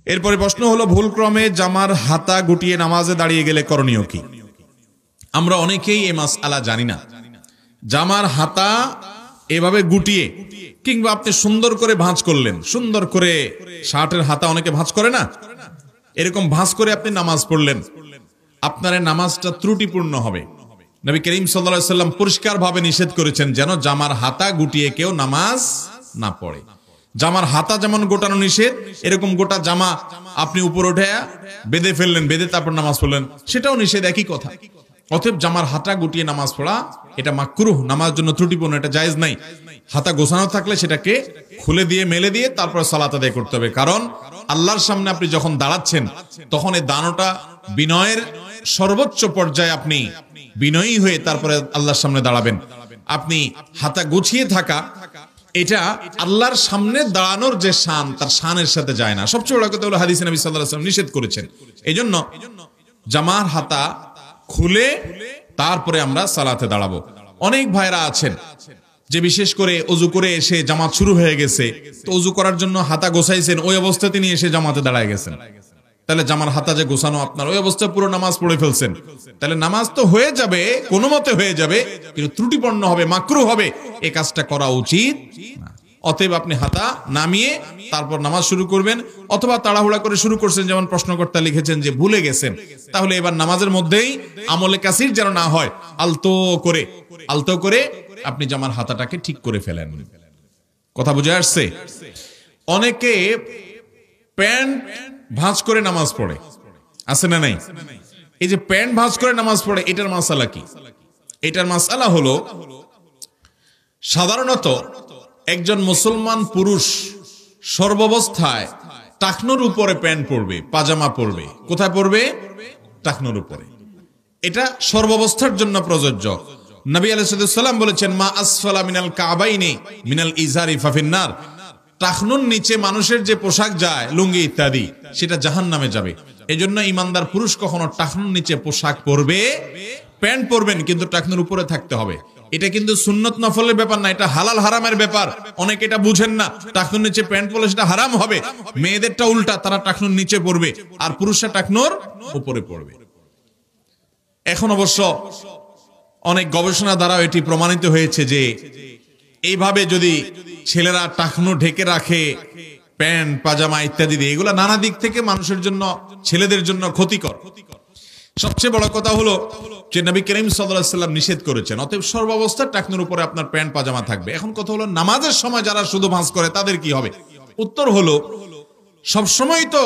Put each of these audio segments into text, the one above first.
এরপরে প্রশ্ন হলো, ভুলক্রমে জামার হাতা গুটিয়ে নামাজে দাঁড়িয়ে গেলে করণীয় কি? আমরা অনেকেই এই মাসআলা জানি না। জামার হাতা এভাবে গুটিয়ে কিংবা আপনি সুন্দর করে ভাঁজ করলেন, সুন্দর করে শার্টের হাতা অনেকে ভাঁজ করে না, এরকম ভাঁজ করে আপনি নামাজ পড়লেন, আপনার নামাজটা ত্রুটিপূর্ণ হবে। নবী করিম সাল্লাল্লাহু আলাইহি ওয়াসাল্লাম পরিষ্কারভাবে নিষেধ করেছেন যেন জামার হাতা গুটিয়ে কেউ নামাজ না পড়ে। জামার হাতা যেমন গোটানো নিষেধ, এরকম গোটা জামা আপনি উপর উঠে বেঁধে ফেললেন, বেঁধে তারপর নামাজ পড়লেন, সেটাও নিষেধ, একই কথা। অতএব জামার হাতা গুটিয়ে নামাজ পড়া এটা মাকরুহ, নামাজ জন্য ত্রুটিপূর্ণ, এটা জায়েজ নাই। হাতা গোছানো থাকলে সেটাকে খুলে দিয়ে মেলে দিয়ে তারপর সালাত আদায় করতে হবে। কারণ আল্লাহর সামনে আপনি যখন দাঁড়াচ্ছেন তখন এই দানোটা বিনয়ের সর্বোচ্চ পর্যায়ে, আপনি বিনয়ী হয়ে তারপরে আল্লাহর সামনে দাঁড়াবেন। আপনি হাতা গুছিয়ে থাকা এটা আল্লাহর সামনে দাঁড়ানোর যে শান, তার শানের সাথে যায় না। সবচেয়ে বড় কথা হলো হাদিসে নবী সাল্লাল্লাহু আলাইহি ওয়াসাল্লাম নিষেধ করেছেন। এইজন্য জামার হাতা খুলে তারপরে আমরা সালাতে দাঁড়াবো। অনেক ভাইরা আছেন যে বিশেষ করে ওযু করে এসে জামাত শুরু হয়ে গেছে, তো ওযু করার জন্য হাতা গোছাইছেন, ওই অবস্থায় তিনি এসে জামাতে দাঁড়ায় গেছেন। তাহলে জামার হাতা যে গোছানো আপনার, ওই অবস্থায় পুরো নামাজ পড়ে ফেলছেন। তাহলে নামাজ তো হয়ে যাবে, কোনো মতে হয়ে যাবে, কিন্তু ত্রুটিপূর্ণ হবে, মাকরুহ হবে, এই কাজটা করা উচিত না। অতএব আপনি হাতা নামিয়ে তারপর নামাজ শুরু করবেন, অথবা তাড়াহুড়া করে শুরু করছেন, যেমন প্রশ্নকর্তা লিখেছেন যে ভুলে গেছেন, তাহলে এবার নামাজের মধ্যেই আমলে কাসির যেন না হয়, আলতো করে আপনি জামার হাতাটাকে ঠিক করে ফেলেন। কথা বুঝে আসছে? অনেকে প্যান্ট ভাঁজ করে নামাজ পড়ে, আছে না নাই? এই যে প্যান্ট ভাঁজ করে নামাজ পড়ে, এটার মাসালা কি? এটার মাসালা হলো, সাধারণত একজন মুসলমান পুরুষ সর্বাবস্থায় টাকনুর উপরে প্যান্ট পরবে, পাজামা পরবে। কোথায় পরবে? টাকনুর উপরে। এটা সর্বাবস্থার জন্য প্রযোজ্য। নবী আলাইহিস সালাম বলেছেন, মা আসফালা মিনাল কাবাইনি মিনাল ইজারি ফাফিন্নার। টাকনুর নিচে মানুষের যে পোশাক যায়, লুঙ্গি ইত্যাদি, সেটা জাহান্নামে যাবে। এজন্য ইমানদার পুরুষ কখনো টাকনুর নিচে পোশাক পরবে, প্যান্ট পরবেন, কিন্তু টাকনুর উপরে থাকতে হবে। এটা কিন্তু সুন্নত নফলের ব্যাপার না, এটা হালাল হারামের ব্যাপার। অনেকে এটা বুঝেন না, টাকনুর নিচে প্যান্ট পরলে সেটা হারাম হবে। মেয়েদেরটা উল্টা, তারা টাকনুর নিচে পরবে আর পুরুষরা টাকনুর উপরে পরবে। এখন অবশ্য অনেক গবেষণা দ্বারা এটি প্রমাণিত হয়েছে যে এইভাবে যদি ছেলেরা টাকনু ঢেকে রাখে প্যান্ট পাজামা ইত্যাদি দিয়ে, এগুলো নানা দিক থেকে মানুষের জন্য, ছেলেদের জন্য ক্ষতিকর। সবচেয়ে বড় কথা হলো যে নবী করিম সাল্লাল্লাহু আলাইহি ওয়াসাল্লাম নিষেধ করেছেন, অতএব সর্বাবস্থায় টাকনুর উপরে আপনার প্যান্ট পাজামা থাকবে। এখন কথা হলো, নামাজের সময় যারা শুধু ভাঁজ করে তাদের কি হবে? উত্তর হলো, সবসময় তো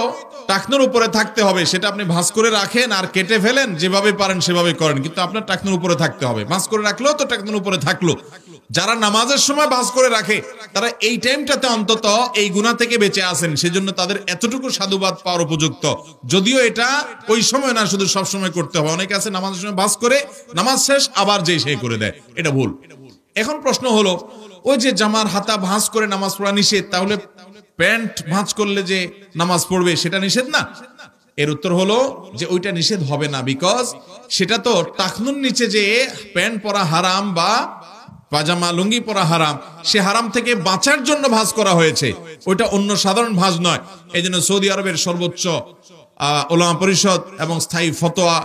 টাকনুর উপরে থাকতে হবে, সেটা আপনি ভাঁজ করে রাখেন আর কেটে ফেলেন, যেভাবে পারেন সেভাবে করেন, কিন্তু আপনার টাকনুর উপরে থাকতে হবে। ভাঁজ করে রাখলেও তো টাকনুর উপরে থাকলো। যারা নামাজের সময় ভাঁজ করে রাখে, তারা এই টাইমটাতে অন্তত এই গুনাহ থেকে বেঁচে আছেন, সেজন্য তাদের এতটুকু সাধুবাদ পাওয়ার উপযুক্ত। যদিও এটা ওই সময় না, শুধু সব সময় করতে হবে। অনেকে আছে নামাজের সময় ভাঁজ করে, নামাজ শেষ আবার যেই সেই করে দেয়, এটা ভুল। এখন প্রশ্ন হলো, ওই যে জামার হাতা ভাঁজ করে নামাজ পড়া নিষেধ, তাহলে প্যান্ট ভাঁজ করলে যে নামাজ পড়বে সেটা নিষেধ না? এর উত্তর হলো যে ওইটা নিষেধ হবে না, বিকজ সেটা তো টাকনুর নিচে যে প্যান্ট পরা হারাম বা পাজামা লুঙ্গি পরা হারাম, সে হারাম থেকে বাঁচার জন্য ভাঁজ করা হয়েছে, ওইটা অন্য সাধারণ ভাঁজ নয়। এই জন্য সৌদি আরবের সর্বোচ্চ উলামা পরিষদ এবং স্থায়ী ফতোয়া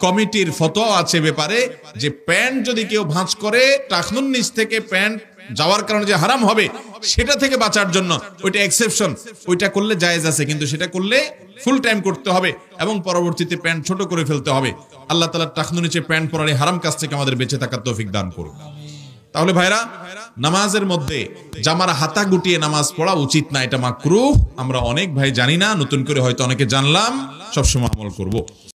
কমিটির ফতোয়া আছে ব্যাপারে, যে প্যান্ট যদি কেউ ভাঁজ করে টাকনুর নিচ থেকে প্যান্ট যাওয়ার কারণে যে হারাম হবে, সেটা থেকে বাঁচার জন্য ওইটা এক্সেপশন, ওইটা করলে জায়েজ আছে, কিন্তু সেটা করলে ফুল টাইম করতে হবে এবং পরবর্তীতে প্যান্ট ছোট করে ফেলতে হবে। আল্লাহ তাআলা টাকনুর নিচে প্যান্ট পরার এই হারাম কাজ থেকে আমাদের বেঁচে থাকার তৌফিক দান করুন। তাহলে ভাইরা, নামাজের মধ্যে জামার হাতা গুটিয়ে নামাজ পড়া উচিত না, এটা মাকরুহ। আমরা অনেক ভাই জানি না, নতুন করে হয়তো অনেকে জানলাম, সবসময় আমল করব।